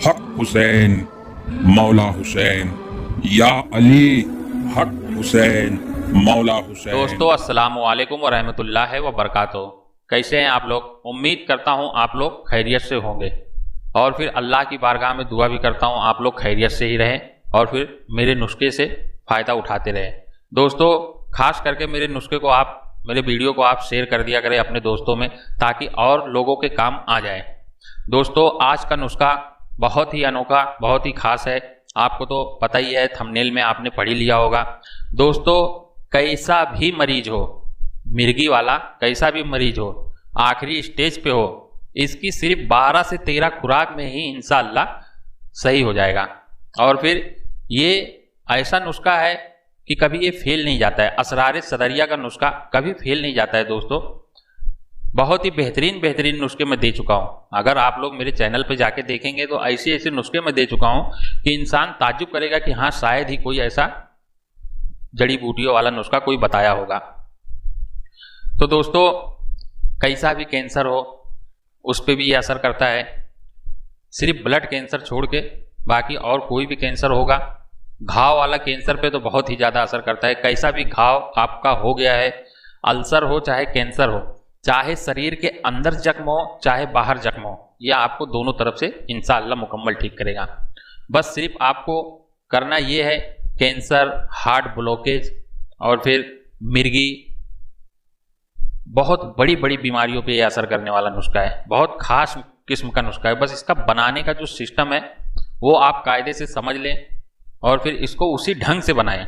हक हुसैन, मौला हुसैन, या अली, हक हुसैन, मौला हुसैन। दोस्तों अस्सलाम वालेकुम व रहमतुल्लाहि व बरकातुहू। कैसे हैं आप लोग? उम्मीद करता हूं आप लोग खैरियत से होंगे और फिर अल्लाह की बारगाह में दुआ भी करता हूं आप लोग खैरियत से ही रहें और फिर मेरे नुस्खे से फ़ायदा उठाते रहें। दोस्तों खास करके मेरे नुस्खे को आप, मेरे वीडियो को आप शेयर कर दिया करें अपने दोस्तों में, ताकि और लोगों के काम आ जाए। दोस्तों आज का नुस्खा बहुत ही अनोखा, बहुत ही खास है। आपको तो पता ही है, थंबनेल में आपने पढ़ ही लिया होगा। दोस्तों कैसा भी मरीज हो, मिर्गी वाला कैसा भी मरीज हो, आखिरी स्टेज पे हो, इसकी सिर्फ 12 से 13 खुराक में ही इंशाअल्लाह सही हो जाएगा। और फिर ये ऐसा नुस्खा है कि कभी ये फेल नहीं जाता है। असरार सदरिया का नुस्खा कभी फेल नहीं जाता है। दोस्तों बहुत ही बेहतरीन नुस्खे मैं दे चुका हूँ। अगर आप लोग मेरे चैनल पे जाके देखेंगे तो ऐसे ऐसे नुस्खे मैं दे चुका हूँ कि इंसान ताज्जुब करेगा कि हाँ शायद ही कोई ऐसा जड़ी बूटियों वाला नुस्खा कोई बताया होगा। तो दोस्तों कैसा भी कैंसर हो उस पर भी ये असर करता है। सिर्फ ब्लड कैंसर छोड़ के बाकी और कोई भी कैंसर होगा, घाव वाला कैंसर पे तो बहुत ही ज़्यादा असर करता है। कैसा भी घाव आपका हो गया है, अल्सर हो चाहे कैंसर हो, चाहे शरीर के अंदर जख्म हो चाहे बाहर जख्म हो, यह आपको दोनों तरफ से इंशाअल्लाह मुकम्मल ठीक करेगा। बस सिर्फ आपको करना ये है, कैंसर, हार्ट ब्लॉकेज और फिर मिर्गी, बहुत बड़ी बड़ी बीमारियों पे यह असर करने वाला नुस्खा है। बहुत खास किस्म का नुस्खा है। बस इसका बनाने का जो सिस्टम है वो आप कायदे से समझ लें और फिर इसको उसी ढंग से बनाएं।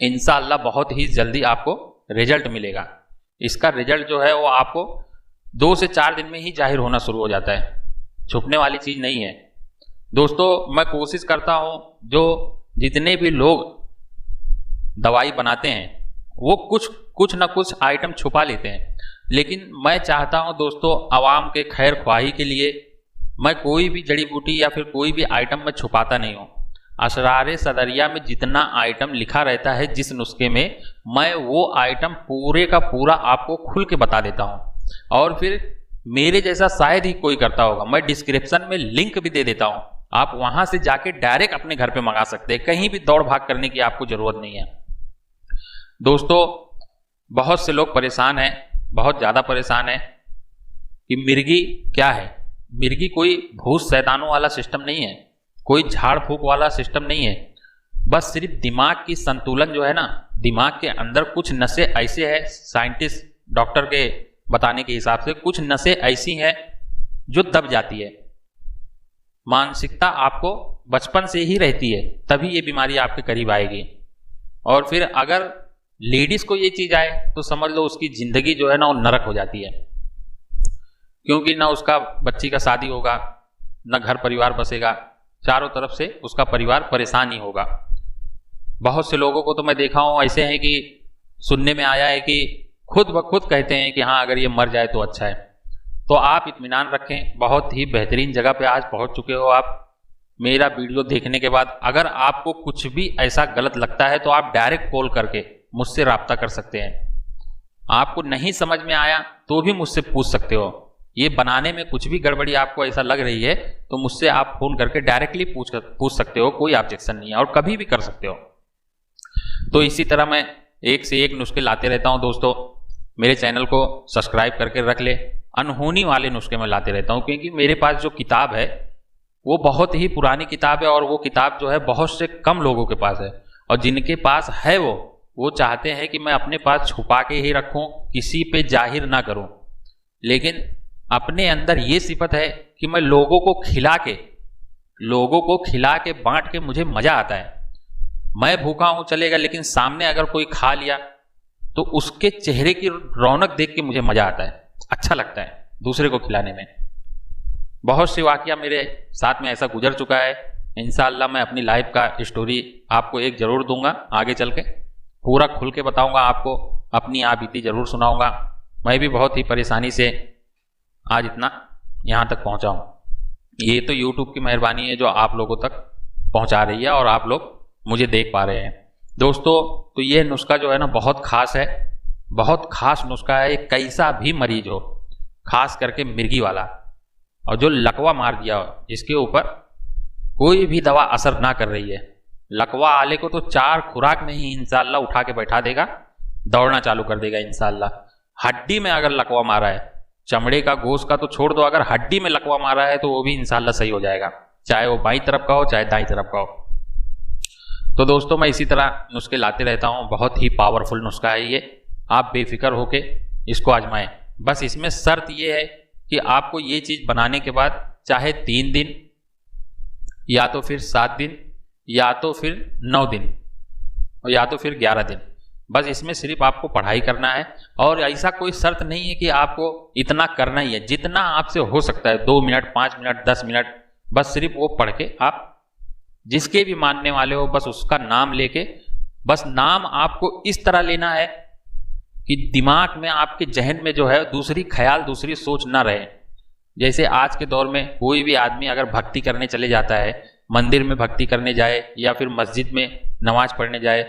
इंशाअल्लाह बहुत ही जल्दी आपको रिजल्ट मिलेगा। इसका रिजल्ट जो है वो आपको 2 से 4 दिन में ही जाहिर होना शुरू हो जाता है, छुपने वाली चीज़ नहीं है। दोस्तों मैं कोशिश करता हूँ जो जितने भी लोग दवाई बनाते हैं वो कुछ ना कुछ आइटम छुपा लेते हैं, लेकिन मैं चाहता हूँ दोस्तों आवाम के खैर ख्वाही के लिए मैं कोई भी जड़ी बूटी या फिर कोई भी आइटम मैं छुपाता नहीं हूँ। असरार सदरिया में जितना आइटम लिखा रहता है जिस नुस्खे में, मैं वो आइटम पूरे का पूरा आपको खुल के बता देता हूँ। और फिर मेरे जैसा शायद ही कोई करता होगा। मैं डिस्क्रिप्शन में लिंक भी दे देता हूँ, आप वहाँ से जाके डायरेक्ट अपने घर पे मंगा सकते हैं। कहीं भी दौड़ भाग करने की आपको ज़रूरत नहीं है। दोस्तों बहुत से लोग परेशान हैं, बहुत ज़्यादा परेशान हैं कि मिर्गी क्या है। मिर्गी कोई भूत शैतानों वाला सिस्टम नहीं है, कोई झाड़ फूक वाला सिस्टम नहीं है। बस सिर्फ दिमाग की संतुलन जो है ना, दिमाग के अंदर कुछ नसें ऐसे है, साइंटिस्ट डॉक्टर के बताने के हिसाब से कुछ नसें ऐसी हैं जो दब जाती है। मानसिकता आपको बचपन से ही रहती है, तभी ये बीमारी आपके करीब आएगी। और फिर अगर लेडीज को ये चीज आए तो समझ लो उसकी जिंदगी जो है ना वो नरक हो जाती है, क्योंकि ना उसका बच्ची का शादी होगा, ना घर परिवार बसेगा, चारों तरफ से उसका परिवार परेशान ही होगा। बहुत से लोगों को तो मैं देखा हूँ ऐसे हैं कि सुनने में आया है कि खुद ब खुद कहते हैं कि हाँ अगर ये मर जाए तो अच्छा है। तो आप इत्मीनान रखें, बहुत ही बेहतरीन जगह पे आज पहुँच चुके हो आप। मेरा वीडियो देखने के बाद अगर आपको कुछ भी ऐसा गलत लगता है तो आप डायरेक्ट कॉल करके मुझसे रब्ता कर सकते हैं। आपको नहीं समझ में आया तो भी मुझसे पूछ सकते हो। ये बनाने में कुछ भी गड़बड़ी आपको ऐसा लग रही है तो मुझसे आप फोन करके डायरेक्टली पूछ सकते हो, कोई ऑब्जेक्शन नहीं है और कभी भी कर सकते हो। तो इसी तरह मैं एक से एक नुस्खे लाते रहता हूं। दोस्तों मेरे चैनल को सब्सक्राइब करके रख ले। अनहोनी वाले नुस्खे मैं लाते रहता हूं, क्योंकि मेरे पास जो किताब है वो बहुत ही पुरानी किताब है और वो किताब जो है बहुत से कम लोगों के पास है, और जिनके पास है वो चाहते हैं कि मैं अपने पास छुपा के ही रखूं, किसी पे जाहिर ना करूं। लेकिन अपने अंदर ये सिफत है कि मैं लोगों को खिला के बांट के मुझे मजा आता है। मैं भूखा हूं चलेगा, लेकिन सामने अगर कोई खा लिया तो उसके चेहरे की रौनक देख के मुझे मजा आता है, अच्छा लगता है दूसरे को खिलाने में। बहुत से वाकया मेरे साथ में ऐसा गुजर चुका है। इंशाअल्लाह मैं अपनी लाइफ का स्टोरी आपको एक जरूर दूंगा, आगे चल के पूरा खुल के बताऊंगा आपको, अपनी आप बीती जरूर सुनाऊंगा। मैं भी बहुत ही परेशानी से आज इतना यहाँ तक पहुँचा हूँ। ये तो YouTube की मेहरबानी है जो आप लोगों तक पहुँचा रही है और आप लोग मुझे देख पा रहे हैं। दोस्तों तो ये नुस्खा जो है ना बहुत खास है, बहुत खास नुस्खा है। कैसा भी मरीज हो, खास करके मिर्गी वाला, और जो लकवा मार दिया हो, इसके ऊपर कोई भी दवा असर ना कर रही है, लकवा आले को तो 4 खुराक में ही इंशाल्लाह उठा के बैठा देगा, दौड़ना चालू कर देगा इंशाल्लाह। हड्डी में अगर लकवा मारा है, चमड़े का गोश्त का तो छोड़ दो, अगर हड्डी में लकवा मारा है तो वो भी इंशाल्लाह सही हो जाएगा, चाहे वो बाईं तरफ का हो चाहे दाईं तरफ का हो। तो दोस्तों मैं इसी तरह नुस्खे लाते रहता हूँ, बहुत ही पावरफुल नुस्खा है ये, आप बेफिक्र होके इसको आजमाएं। बस इसमें शर्त ये है कि आपको ये चीज़ बनाने के बाद चाहे 3 दिन या तो फिर 7 दिन या तो फिर 9 दिन और या तो फिर 11 दिन, बस इसमें सिर्फ आपको पढ़ाई करना है। और ऐसा कोई शर्त नहीं है कि आपको इतना करना ही है, जितना आपसे हो सकता है 2 मिनट 5 मिनट 10 मिनट, बस सिर्फ वो पढ़ के आप जिसके भी मानने वाले हो बस उसका नाम लेके, बस नाम आपको इस तरह लेना है कि दिमाग में आपके जहन में जो है दूसरी ख्याल दूसरी सोच ना रहे। जैसे आज के दौर में कोई भी आदमी अगर भक्ति करने चले जाता है, मंदिर में भक्ति करने जाए या फिर मस्जिद में नमाज पढ़ने जाए,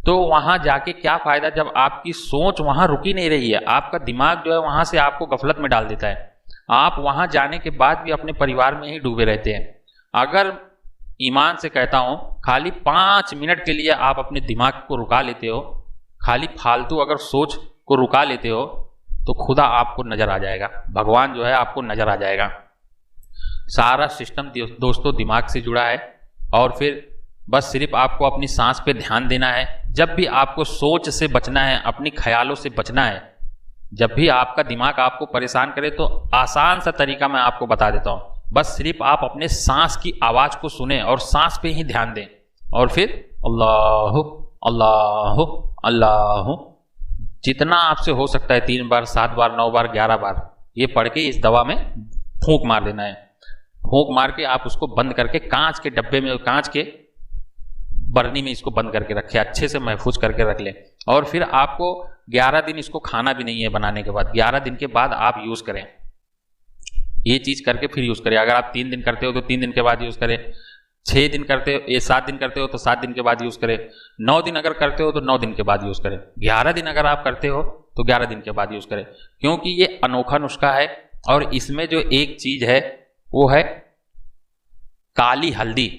तो वहाँ जाके क्या फ़ायदा जब आपकी सोच वहाँ रुकी नहीं रही है, आपका दिमाग जो है वहाँ से आपको गफलत में डाल देता है। आप वहाँ जाने के बाद भी अपने परिवार में ही डूबे रहते हैं। अगर ईमान से कहता हूँ खाली 5 मिनट के लिए आप अपने दिमाग को रुका लेते हो, खाली फालतू अगर सोच को रुका लेते हो तो खुदा आपको नजर आ जाएगा, भगवान जो है आपको नजर आ जाएगा। सारा सिस्टम दोस्तों दिमाग से जुड़ा है। और फिर बस सिर्फ आपको अपनी सांस पे ध्यान देना है। जब भी आपको सोच से बचना है, अपनी ख्यालों से बचना है, जब भी आपका दिमाग आपको परेशान करे तो आसान सा तरीका मैं आपको बता देता हूँ। बस सिर्फ आप अपने सांस की आवाज को सुने और सांस पे ही ध्यान दें और फिर अल्लाह अल्लाह अल्लाह जितना आपसे हो सकता है 3 बार 7 बार 9 बार 11 बार ये पढ़ के इस दवा में फूंक मार देना है। फूंक मार के आप उसको बंद करके कांच के डब्बे में, कांच के बरनी में इसको बंद करके रखें, अच्छे से महफूज करके रख लें। और फिर आपको 11 दिन इसको खाना भी नहीं है बनाने के बाद, 11 दिन के बाद आप यूज करें। ये चीज करके फिर यूज करें। अगर आप 3 दिन करते हो तो 3 दिन के बाद यूज करें, 6 दिन करते हो, 7 दिन करते हो तो 7 दिन के बाद यूज करें, 9 दिन अगर करते हो तो 9 दिन के बाद यूज करें, 11 दिन अगर आप करते हो तो 11 दिन के बाद यूज करें। क्योंकि ये अनोखा नुस्खा है और इसमें जो एक चीज है वो है काली हल्दी।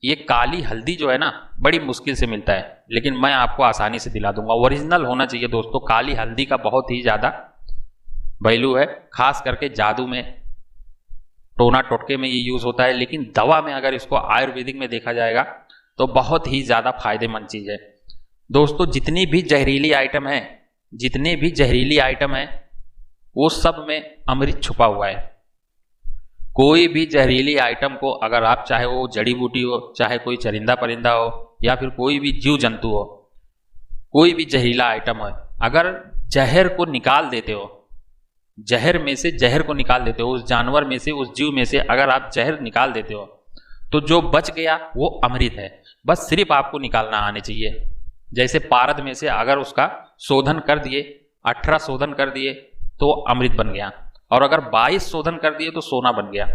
ये काली हल्दी जो है ना बड़ी मुश्किल से मिलता है, लेकिन मैं आपको आसानी से दिला दूंगा। ओरिजिनल होना चाहिए दोस्तों। काली हल्दी का बहुत ही ज्यादा वैल्यू है, खास करके जादू में, टोना टोटके में ये यूज होता है, लेकिन दवा में अगर इसको आयुर्वेदिक में देखा जाएगा तो बहुत ही ज्यादा फायदेमंद चीज है दोस्तों। जितनी भी जहरीली आइटम है, जितने भी जहरीली आइटम है वो सब में अमृत छुपा हुआ है। कोई भी जहरीली आइटम को अगर आप, चाहे वो जड़ी बूटी हो, चाहे कोई चरिंदा परिंदा हो या फिर कोई भी जीव जंतु हो, कोई भी जहरीला आइटम हो, अगर जहर को निकाल देते हो, जहर में से जहर को निकाल देते हो, उस जानवर में से, उस जीव में से अगर आप जहर निकाल देते हो तो जो बच गया वो अमृत है। बस सिर्फ आपको निकालना आने चाहिए। जैसे पारद में से अगर उसका शोधन कर दिए, 18 शोधन कर दिए तो अमृत बन गया, और अगर 22 शोधन कर दिए तो सोना बन गया।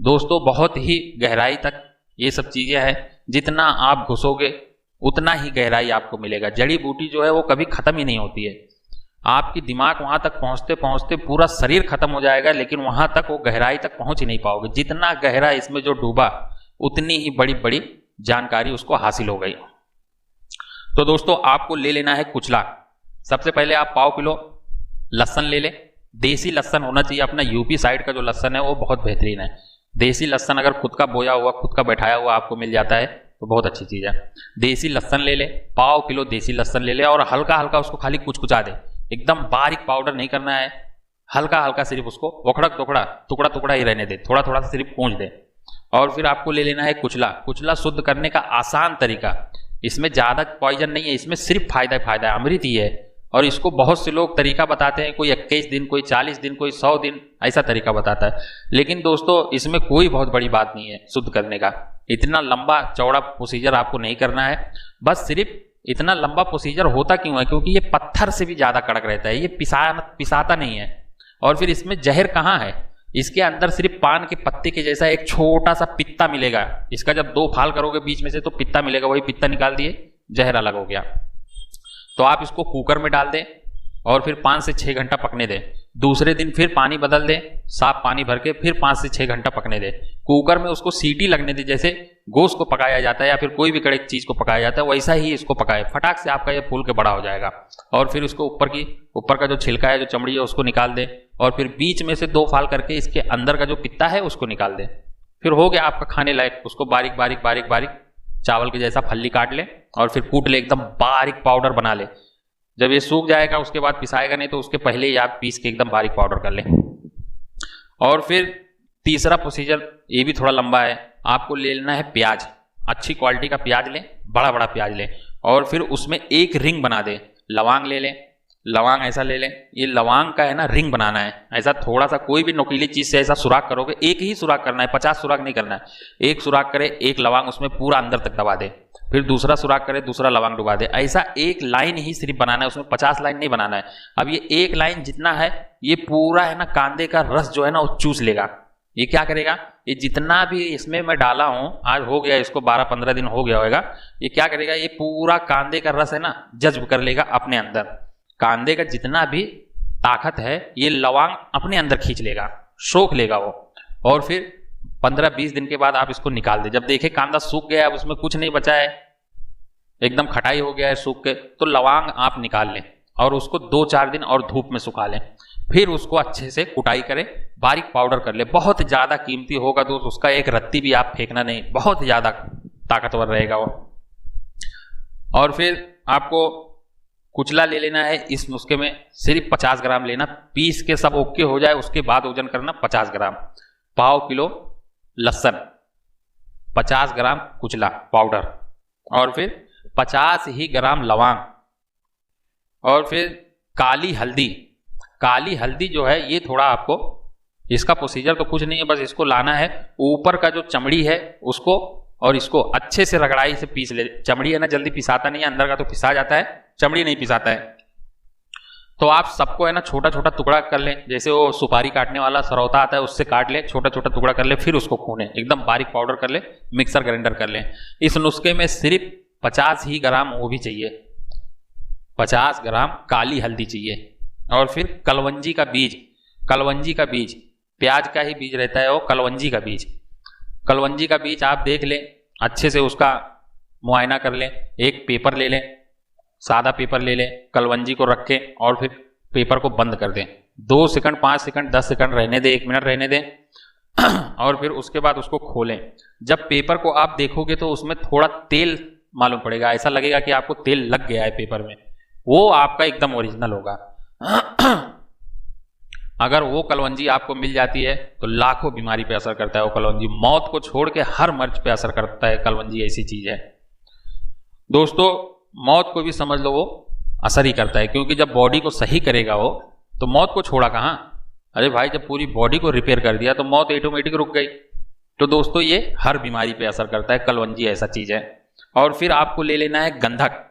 दोस्तों बहुत ही गहराई तक ये सब चीजें हैं, जितना आप घुसोगे उतना ही गहराई आपको मिलेगा। जड़ी बूटी जो है वो कभी खत्म ही नहीं होती है। आपकी दिमाग वहां तक पहुंचते पहुंचते पूरा शरीर खत्म हो जाएगा, लेकिन वहां तक वो गहराई तक पहुंच ही नहीं पाओगे। जितना गहरा इसमें जो डूबा उतनी ही बड़ी बड़ी जानकारी उसको हासिल हो गई। तो दोस्तों आपको ले लेना है कुचला। सबसे पहले आप पाव किलो लहसुन ले लें। देसी लहसुन होना चाहिए। अपना यूपी साइड का जो लहसुन है वो बहुत बेहतरीन है। देसी लहसुन अगर खुद का बोया हुआ, खुद का बैठाया हुआ आपको मिल जाता है तो बहुत अच्छी चीज है। देसी लहसुन ले ले, पाव किलो देसी लहसुन ले ले और हल्का हल्का उसको खाली कुचकुचा दे। एकदम बारीक पाउडर नहीं करना है, हल्का हल्का सिर्फ उसको वखड़क टुकड़ा टुकड़ा टुकड़ा ही रहने दे, थोड़ा थोड़ा सिर्फ पूंछ दे। और फिर आपको ले लेना है कुचला। कुचला शुद्ध करने का आसान तरीका, इसमें ज्यादा पॉइजन नहीं है, इसमें सिर्फ फायदा फायदा है, अमृत ही है। और इसको बहुत से लोग तरीका बताते हैं, कोई 21 दिन, कोई 40 दिन, कोई 100 दिन, ऐसा तरीका बताता है। लेकिन दोस्तों इसमें कोई बहुत बड़ी बात नहीं है शुद्ध करने का। इतना लंबा चौड़ा प्रोसीजर आपको नहीं करना है। बस सिर्फ इतना लंबा प्रोसीजर होता क्यों है? क्योंकि ये पत्थर से भी ज्यादा कड़क रहता है, ये पिसाता नहीं है। और फिर इसमें जहर कहाँ है? इसके अंदर सिर्फ पान के पत्ते के जैसा एक छोटा सा पित्ता मिलेगा। इसका जब 2 फाल करोगे बीच में से तो पित्ता मिलेगा, वही पित्ता निकाल दिए, जहर अलग हो गया। तो आप इसको कुकर में डाल दें और फिर 5 से 6 घंटा पकने दें। दूसरे दिन फिर पानी बदल दें, साफ पानी भर के फिर 5 से 6 घंटा पकने दें। कुकर में उसको सीटी लगने दें, जैसे गोश्त को पकाया जाता है या फिर कोई भी कड़क चीज़ को पकाया जाता है वैसा ही इसको पकाए। फटाक से आपका ये फूल के बड़ा हो जाएगा। और फिर उसको ऊपर का जो छिलका है, जो चमड़ी है, उसको निकाल दें और फिर बीच में से 2 फाल करके इसके अंदर का जो पित्ता है उसको निकाल दें। फिर हो गया आपका खाने लायक। उसको बारीक बारीक बारीक बारीक चावल के जैसा फल्ली काट लें और फिर कूट ले, एकदम बारीक पाउडर बना ले। जब ये सूख जाएगा उसके बाद पिसाएगा नहीं तो उसके पहले ही आप पीस के एकदम बारीक पाउडर कर लें। और फिर तीसरा प्रोसीजर ये भी थोड़ा लंबा है। आपको ले लेना है प्याज, अच्छी क्वालिटी का प्याज लें, बड़ा बड़ा प्याज लें और फिर उसमें एक रिंग बना दें। लौंग ले लें, लौंग ऐसा ले लें, ये लौंग का है ना रिंग बनाना है। ऐसा थोड़ा सा कोई भी नुकीली चीज से ऐसा सुराख करोगे, एक ही सुराख करना है, 50 सुराख नहीं करना है। एक सुराख करे, एक लौंग उसमें पूरा अंदर तक दबा दे, फिर दूसरा सुराख करे, दूसरा लौंग डुबा दे। ऐसा एक लाइन ही सिर्फ बनाना है, उसमें 50 लाइन नहीं बनाना है। अब ये एक लाइन जितना है ये पूरा है ना कांदे का रस जो है ना वो चूस लेगा। ये क्या करेगा, ये जितना भी इसमें मैं डाला हूं, आज हो गया इसको 12-15 दिन हो गया होगा, ये क्या करेगा, ये पूरा कांदे का रस है ना जज्ब कर लेगा अपने अंदर। कांदे का जितना भी ताकत है ये लौंग अपने अंदर खींच लेगा, सोख लेगा वो। और फिर 15-20 दिन के बाद आप इसको निकाल दें। जब देखें कांदा सूख गया है, अब उसमें कुछ नहीं बचा है, एकदम खटाई हो गया है सूख के, तो लौंग आप निकाल लें और उसको 2-4 दिन और धूप में सुखा लें। फिर उसको अच्छे से कुटाई करें, बारीक पाउडर कर ले। बहुत ज़्यादा कीमती होगा तो उसका एक रत्ती भी आप फेंकना नहीं, बहुत ज़्यादा ताकतवर रहेगा वो। और फिर आपको कुचला ले लेना है। इस नुस्खे में सिर्फ 50 ग्राम लेना, पीस के सब ओके हो जाए उसके बाद वजन करना 50 ग्राम। पाव किलो लहसुन, 50 ग्राम कुचला पाउडर और फिर 50 ही ग्राम लौंग और फिर काली हल्दी। काली हल्दी जो है ये थोड़ा आपको, इसका प्रोसीजर तो कुछ नहीं है, बस इसको लाना है, ऊपर का जो चमड़ी है उसको और इसको अच्छे से रगड़ाई से पीस ले। चमड़ी है ना जल्दी पिसाता नहीं है, अंदर का तो पिसा जाता है, चमड़ी नहीं पिसाता है। तो आप सबको है ना छोटा छोटा टुकड़ा कर लें, जैसे वो सुपारी काटने वाला सरौता आता है उससे काट ले, छोटा छोटा टुकड़ा कर ले, फिर उसको खूने एकदम बारीक पाउडर कर ले, मिक्सर ग्राइंडर कर लें। इस नुस्खे में सिर्फ 50 ही ग्राम वो भी चाहिए, 50 ग्राम काली हल्दी चाहिए। और फिर कलवंजी का बीज, कलवंजी का बीज प्याज का ही बीज रहता है वो, कलवंजी का बीज। कलवंजी का बीज आप देख लें, अच्छे से उसका मुआयना कर लें। एक पेपर ले लें, सादा पेपर ले लें, कलवंजी को रखें और फिर पेपर को बंद कर दें। 2 सेकंड, 5 सेकंड, 10 सेकंड रहने दें, 1 मिनट रहने दें और फिर उसके बाद उसको खोलें। जब पेपर को आप देखोगे तो उसमें थोड़ा तेल मालूम पड़ेगा, ऐसा लगेगा कि आपको तेल लग गया है पेपर में, वो आपका एकदम ओरिजिनल होगा। अगर वो कलवंजी आपको मिल जाती है तो लाखों बीमारी पे असर करता है वो कलवंजी, मौत को छोड़ के हर मर्ज पे असर करता है कलवंजी, ऐसी चीज है दोस्तों। मौत को भी समझ लो वो असर ही करता है, क्योंकि जब बॉडी को सही करेगा वो तो मौत को छोड़ा कहाँ। अरे भाई जब पूरी बॉडी को रिपेयर कर दिया तो मौत ऑटोमेटिक रुक गई। तो दोस्तों ये हर बीमारी पे असर करता है, कलवंजी ऐसा चीज है। और फिर आपको ले लेना है गंधक,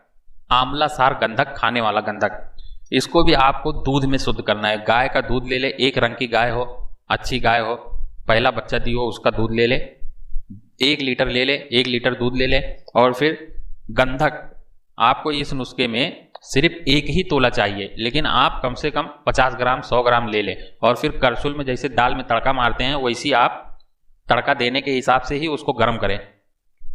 आंवला सार गंधक, खाने वाला गंधक। इसको भी आपको दूध में शुद्ध करना है। गाय का दूध ले ले, एक रंग की गाय हो, अच्छी गाय हो, पहला बच्चा दी हो, उसका दूध ले ले, 1 लीटर ले ले, 1 लीटर दूध ले ले। और फिर गंधक आपको इस नुस्खे में सिर्फ 1 ही तोला चाहिए, लेकिन आप कम से कम 50 ग्राम 100 ग्राम ले लें। और फिर करछुल में जैसे दाल में तड़का मारते हैं वैसी आप तड़का देने के हिसाब से ही उसको गर्म करें।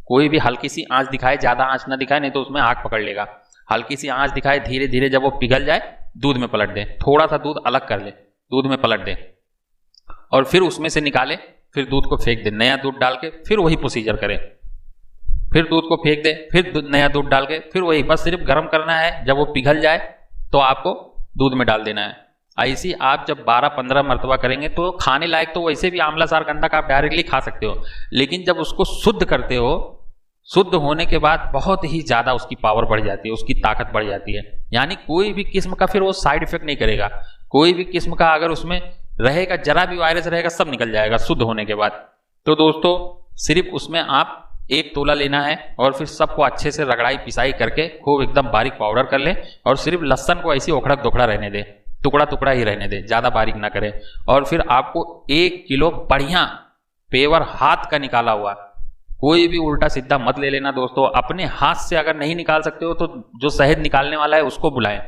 कोई भी हल्की सी आंच दिखाए, ज्यादा आंच ना दिखाए, नहीं तो उसमें आग पकड़ लेगा। हल्की सी आंच दिखाए, धीरे धीरे जब वो पिघल जाए दूध में पलट दें, थोड़ा सा दूध अलग कर ले, दूध में पलट दें और फिर उसमें से निकाले, फिर दूध को फेंक दें, नया दूध डाल के फिर वही प्रोसीजर करें। फिर दूध को फेंक दे, फिर नया दूध डाल के फिर वही, बस सिर्फ गर्म करना है। जब वो पिघल जाए तो आपको दूध में डाल देना है। ऐसी आप जब 12-15 मरतबा करेंगे तो खाने लायक तो वैसे भी आंवला सार गंधक आप डायरेक्टली खा सकते हो, लेकिन जब उसको शुद्ध करते हो, शुद्ध होने के बाद बहुत ही ज्यादा उसकी पावर बढ़ जाती है, उसकी ताकत बढ़ जाती है। यानी कोई भी किस्म का फिर वो साइड इफेक्ट नहीं करेगा। कोई भी किस्म का अगर उसमें रहेगा, जरा भी वायरस रहेगा, सब निकल जाएगा शुद्ध होने के बाद। तो दोस्तों सिर्फ उसमें आप 1 तोला लेना है और फिर सबको अच्छे से रगड़ाई पिसाई करके खूब एकदम बारीक पाउडर कर ले। और सिर्फ लहसन को ऐसी ओखड़ा दोखड़ा रहने दे, टुकड़ा टुकड़ा ही रहने दे, ज्यादा बारीक ना करें। और फिर आपको 1 किलो बढ़िया पेवर हाथ का निकाला हुआ, कोई भी उल्टा सीधा मत ले लेना दोस्तों। अपने हाथ से अगर नहीं निकाल सकते हो तो जो शहद निकालने वाला है उसको बुलाएं।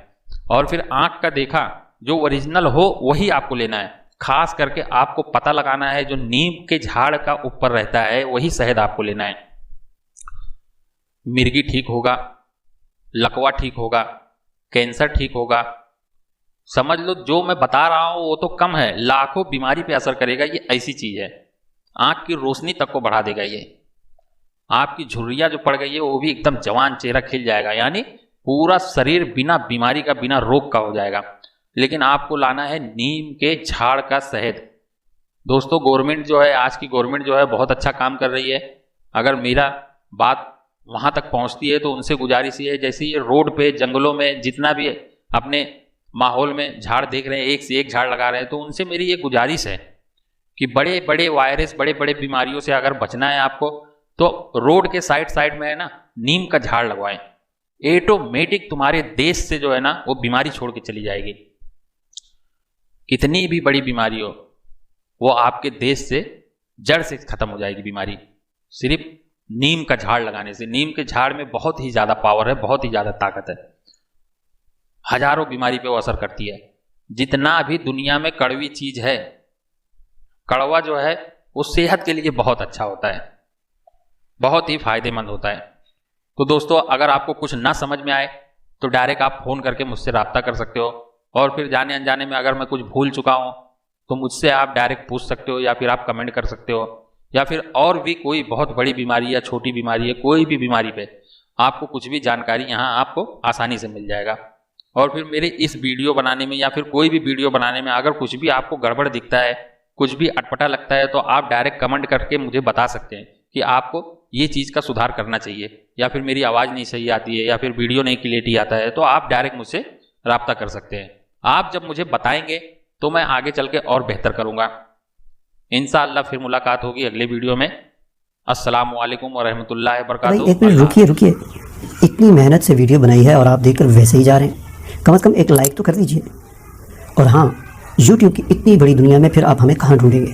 और फिर आंख का देखा जो ओरिजिनल हो वही आपको लेना है। खास करके आपको पता लगाना है जो नीम के झाड़ का ऊपर रहता है वही शहद आपको लेना है। मिर्गी ठीक होगा, लकवा ठीक होगा, कैंसर ठीक होगा। समझ लो जो मैं बता रहा हूं वो तो कम है, लाखों बीमारी पे असर करेगा। ये ऐसी चीज है, आंख की रोशनी तक को बढ़ा देगा। ये आपकी झुर्रियां जो पड़ गई है वो भी एकदम जवान चेहरा खिल जाएगा, यानी पूरा शरीर बिना बीमारी का, बिना रोग का हो जाएगा। लेकिन आपको लाना है नीम के झाड़ का शहद। दोस्तों गवर्नमेंट जो है, आज की गवर्नमेंट जो है बहुत अच्छा काम कर रही है। अगर मेरा बात वहां तक पहुंचती है तो उनसे गुजारिश ये है, जैसे ये रोड पे, जंगलों में जितना भी अपने माहौल में झाड़ देख रहे हैं, एक से एक झाड़ लगा रहे हैं, तो उनसे मेरी ये गुजारिश है कि बड़े बड़े वायरस, बड़े बड़े बीमारियों से अगर बचना है आपको तो रोड के साइड में है ना नीम का झाड़ लगवाएं। ऑटोमेटिक तुम्हारे देश से जो है ना वो बीमारी छोड़ के चली जाएगी। कितनी भी बड़ी बीमारी हो वो आपके देश से जड़ से खत्म हो जाएगी बीमारी, सिर्फ नीम का झाड़ लगाने से। नीम के झाड़ में बहुत ही ज्यादा पावर है, बहुत ही ज्यादा ताकत है। हजारों बीमारी पे वो असर करती है। जितना भी दुनिया में कड़वी चीज है, कड़वा जो है वो सेहत के लिए बहुत अच्छा होता है, बहुत ही फायदेमंद होता है। तो दोस्तों अगर आपको कुछ ना समझ में आए तो डायरेक्ट आप फोन करके मुझसे रब्ता कर सकते हो, और फिर जाने अनजाने में अगर मैं कुछ भूल चुका हूं तो मुझसे आप डायरेक्ट पूछ सकते हो, या फिर आप कमेंट कर सकते हो, या फिर और भी कोई बहुत बड़ी बीमारी या छोटी बीमारी है, कोई भी बीमारी पे आपको कुछ भी जानकारी यहाँ आपको आसानी से मिल जाएगा। और फिर मेरे इस वीडियो बनाने में या फिर कोई भी वीडियो बनाने में अगर कुछ भी आपको गड़बड़ दिखता है, कुछ भी अटपटा लगता है, तो आप डायरेक्ट कमेंट करके मुझे बता सकते हैं कि आपको ये चीज़ का सुधार करना चाहिए, या फिर मेरी आवाज़ नहीं सही आती है, या फिर वीडियो नहीं क्लियरिटी आता है, तो आप डायरेक्ट मुझसे रब्ता कर सकते हैं। आप जब मुझे बताएंगे तो मैं आगे चल के और बेहतर करूँगा। इंशाअल्लाह फिर मुलाकात होगी अगले वीडियो में। अस्सलाम वालेकुम व रहमतुल्लाहि व बरकातुहू। एक मिनट रुकिए, इतनी मेहनत से वीडियो बनाई है और आप देखकर वैसे ही जा रहे हैं, कम से कम एक लाइक तो कर दीजिए। और हाँ, YouTube की इतनी बड़ी दुनिया में फिर आप हमें कहाँ ढूंढेंगे,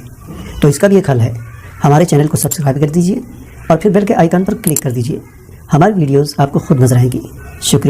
तो इसका भी एक हल है, हमारे चैनल को सब्सक्राइब कर दीजिए और फिर बेल के आइकन पर क्लिक कर दीजिए। हमारी वीडियोस आपको खुद नजर आएंगी। शुक्रिया।